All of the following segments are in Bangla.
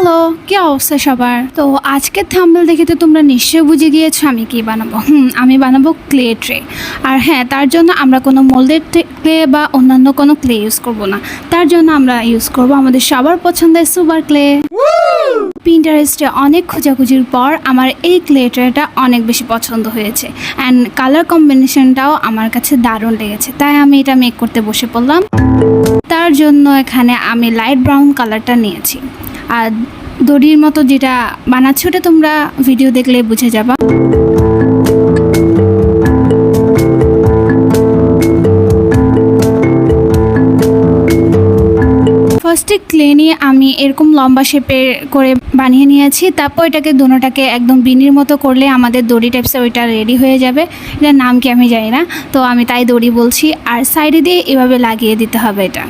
হ্যালো, কি অবস্থা সবার? তো আজকের থাম্বনেল দেখে তো তোমরা নিশ্চয়ই বুঝে গিয়েছো আমি কি বানাবো। আমি বানাবো ক্লে ট্রে। আর হ্যাঁ, তার জন্য আমরা কোনো মোল্ডেড ক্লে বা অন্যান্য কোনো ক্লে ইউজ করব না। তার জন্য আমরা ইউজ করব আমাদের সবার পছন্দের সুপার ক্লে। পিন্টারেস্টে অনেক খোঁজাখুঁজির পর আমার এই ক্লে ট্রেটা অনেক বেশি পছন্দ হয়েছে অ্যান্ড কালার কম্বিনেশনটাও আমার কাছে দারুণ লেগেছে, তাই আমি এটা মেক করতে বসে পড়লাম। তার জন্য এখানে আমি লাইট ব্রাউন কালারটা নিয়েছি, আর দড়ির মতো যেটা বানাচ্ছি ওটা তোমরা ভিডিও দেখলে বুঝে যাবা। ফার্স্টে ক্লে নিয়ে আমি এরকম লম্বা শেপের করে বানিয়ে নিয়েছি, তারপর এটাকে দুটোটাকে একদম বিনির মতো করলে আমাদের দড়ি টাইপসে ওইটা রেডি হয়ে যাবে। এটার নাম কি আমি জানি না, তো আমি তাই দড়ি বলছি। আর সাইডে দিয়ে এভাবে লাগিয়ে দিতে হবে এটা।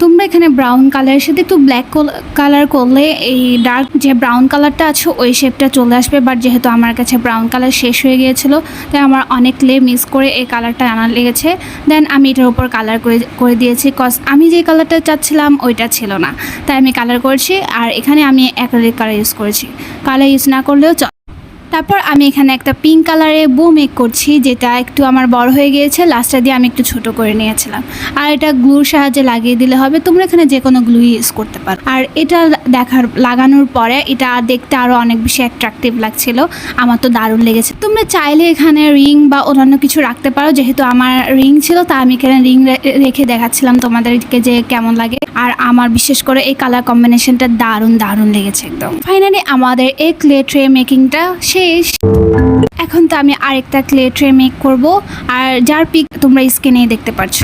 তোমরা এখানে ব্রাউন কালারের সাথে একটু ব্ল্যাক কালার করলে এই ডার্ক যে ব্রাউন কালারটা আছে ওই শেপটা চলে আসবে, বাট যেহেতু আমার কাছে ব্রাউন কালার শেষ হয়ে গিয়েছিলো তাই আমার অনেক ক্লে মিক্স করে এই কালারটা আনা লেগেছে। দেন আমি এটার উপর কালার করে দিয়েছি, কজ আমি যে কালারটা চাচ্ছিলাম ওইটা ছিল না, তাই আমি কালার করেছি। আর এখানে আমি অ্যাক্রিলিক কালার ইউজ করেছি, কালার ইউজ না করলেও তারপর আমি এখানে একটা পিঙ্ক কালারে বো মেক করছি, যেটা একটু আমার বড় হয়ে গিয়েছে, লাস্টটা দিয়ে আমি একটু ছোট করে নিয়েছিলাম। আর এটা গ্লুর সাহায্যে লাগিয়ে দিলে হবে, তোমরা এখানে যে কোনো গ্লু ইউজ করতে পারো। আর এটা লাগানোর পরে এটা দেখতে আরও অনেক বেশি অ্যাট্রাকটিভ লাগছিল, আমার তো দারুণ লেগেছে। তোমরা চাইলে এখানে রিং বা অন্যান্য কিছু রাখতে পারো, যেহেতু আমার রিং ছিল তাই আমি এখানে রিং রেখে দেখাচ্ছিলাম তোমাদেরকে যে কেমন লাগে। আর আমার বিশেষ করে এই কালার কম্বিনেশনটা দারুণ দারুণ লেগেছে একদম। ফাইনালি আমাদের এই ক্লে ট্রে মেকিংটা শেষ। এখন তো আমি আরেকটা ক্লে ট্রে মেক করব, আর যার পিক তোমরা স্ক্রিনে দেখতে পাচ্ছো।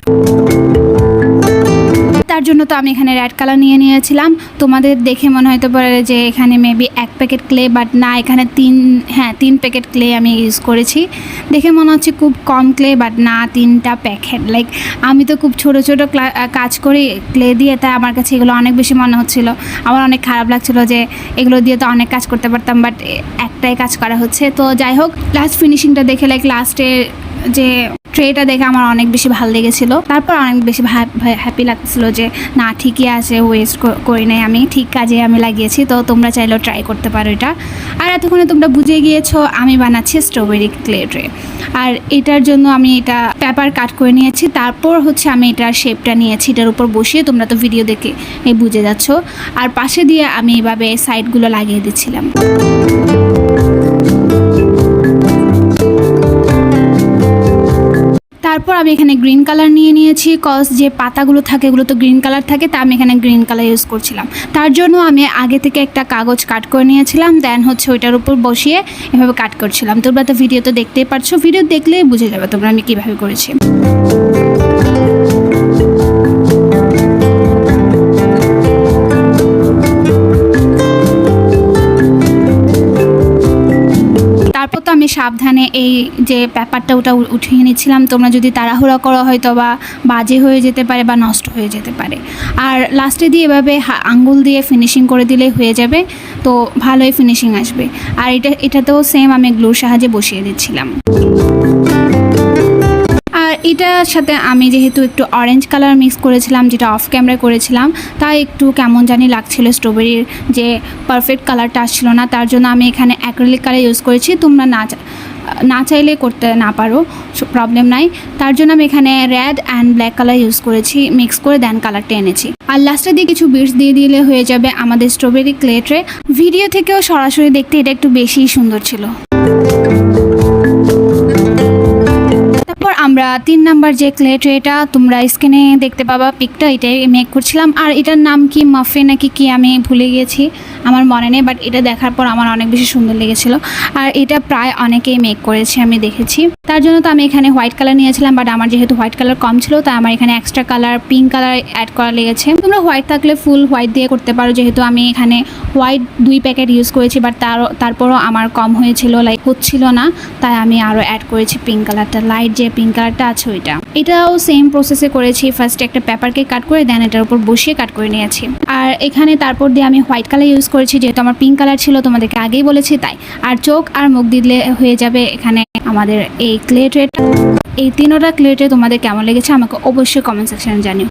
তার জন্য তো আমি এখানে রেড কালার নিয়েছিলাম। তোমাদের দেখে মনে হতে পারে যে এখানে মেবি 1 প্যাকেট ক্লে, বাট না, এখানে 3 প্যাকেট ক্লে আমি ইউজ করেছি। দেখে মনে হচ্ছে খুব কম ক্লে, বাট না, 3টা প্যাকেট। লাইক আমি তো খুব ছোট ছোট কাজ করি ক্লে দিয়ে, তাই আমার কাছে এগুলো অনেক বেশি মনে হচ্ছিল। আমার অনেক খারাপ লাগছিল যে এগুলো দিয়ে তো অনেক কাজ করতে পারতাম, বাট একটাই কাজ করা হচ্ছে। তো যাই হোক, লাস্ট ফিনিশিংটা দেখে লাইক লাস্টে যে ট্রেটা দেখে আমার অনেক বেশি ভালো লেগেছিলো। তারপর অনেক বেশি হ্যাপি লাগছিল যে না, ঠিকই আছে, ওয়েস্ট করি নাই, আমি ঠিক কাজে আমি লাগিয়েছি। তো তোমরা চাইলেও ট্রাই করতে পারো এটা। আর এতক্ষণে তোমরা বুঝে গিয়েছো আমি বানাচ্ছি স্ট্রবেরি ক্লে ট্রে। আর এটার জন্য আমি এটা পেপার কাট করে নিয়েছি, তারপর হচ্ছে আমি এটার শেপটা নিয়েছি, এটার উপর বসিয়ে। তোমরা তো ভিডিও দেখে বুঝে যাচ্ছ। আর পাশে দিয়ে আমি এভাবে সাইডগুলো লাগিয়ে দিচ্ছিলাম। তারপর আমি এখানে গ্রিন কালার নিয়েছি, কজ যে পাতাগুলো থাকে এগুলো তো গ্রিন কালার থাকে, তা আমি এখানে গ্রিন কালার ইউজ করছিলাম। তার জন্য আমি আগে থেকে একটা কাগজ কাট করে নিয়েছিলাম, দেন হচ্ছে ওইটার উপর বসিয়ে এভাবে কাট করছিলাম। তোমরা তো ভিডিও তো দেখতেই পারছো, ভিডিও দেখলেই বুঝে যাবে তোমরা আমি কীভাবে করেছি। তারপর তো আমি সাবধানে এই যে পেপারটা ওটা উঠিয়ে নিচ্ছিলাম। তোমরা যদি তাড়াহুড়া করা হয়তো বা বাজে হয়ে যেতে পারে বা নষ্ট হয়ে যেতে পারে। আর লাস্টে দিয়ে এভাবে আঙ্গুল দিয়ে ফিনিশিং করে দিলেই হয়ে যাবে, তো ভালোই ফিনিশিং আসবে। আর এটাতেও সেম আমি গ্লুর সাহায্যে বসিয়ে দিচ্ছিলাম। আর এটার সাথে আমি যেহেতু একটু অরেঞ্জ কালার মিক্স করেছিলাম, যেটা অফ ক্যামেরায় করেছিলাম, তাই একটু কেমন জানি লাগছিল, স্ট্রবেরির যে পারফেক্ট কালারটা আসছিল না। তার জন্য আমি এখানে অ্যাক্রিলিক কালার ইউজ করেছি। তোমরা না চাইলে করতে না পারো, প্রবলেম নাই। তার জন্য আমি এখানে red and black colour use করেছি, মিক্স করে দেন কালারটা এনেছি। আর লাস্টে দিয়ে কিছু বিটস দিয়ে দিলে হয়ে যাবে আমাদের স্ট্রবেরি ক্লে ট্রে। ভিডিও থেকেও সরাসরি দেখতে এটা একটু বেশিই সুন্দর ছিল। আমরা 3 নাম্বার যে ক্লে ট্রেটা তোমরা স্ক্রিনে দেখতে পাবা পিকটা, এটাই মেক করছিলাম। আর এটার নাম কি মাফে নাকি কি আমি ভুলে গিয়েছি, আমার মনে নেই, বাট এটা দেখার পর আমার অনেক বেশি সুন্দর লেগেছিল। আর এটা প্রায় অনেকেই মেক করেছে আমি দেখেছি। তার জন্য তো আমি এখানে হোয়াইট কালার নিয়েছিলাম, বাট আমার যেহেতু হোয়াইট কালার কম ছিল তাই আমার এখানে extra colour pink colour add করা লেগেছে। তোমরা হোয়াইট থাকলে ফুল হোয়াইট দিয়ে করতে পারো, যেহেতু আমি এখানে হোয়াইট 2 প্যাকেট ইউজ করেছি, বাট তারপরও আমার কম হয়েছিল, লাইক হচ্ছিল না, তাই আমি আরও অ্যাড করেছি পিঙ্ক কালারটা, লাইট যে পিঙ্ক কালারটা আছে ওইটা। এটাও সেম প্রসেসে করেছি, ফার্স্টে একটা পেপারকে কাট করে দেন এটার উপর বসিয়ে কাট করে নিয়েছি। আর এখানে তারপর দিয়ে আমি হোয়াইট কালার ইউজ করেছি, যেহেতু আমার পিঙ্ক কালার ছিল, তোমাদেরকে আগেই বলেছি তাই। আর চোখ আর মুখ দিলে হয়ে যাবে এখানে আমাদের এই ক্লে ট্রেটা। এই 3টা ক্লে ট্রে তোমাদের কেমন লেগেছে আমাকে অবশ্যই কমেন্ট সেকশনে জানিও।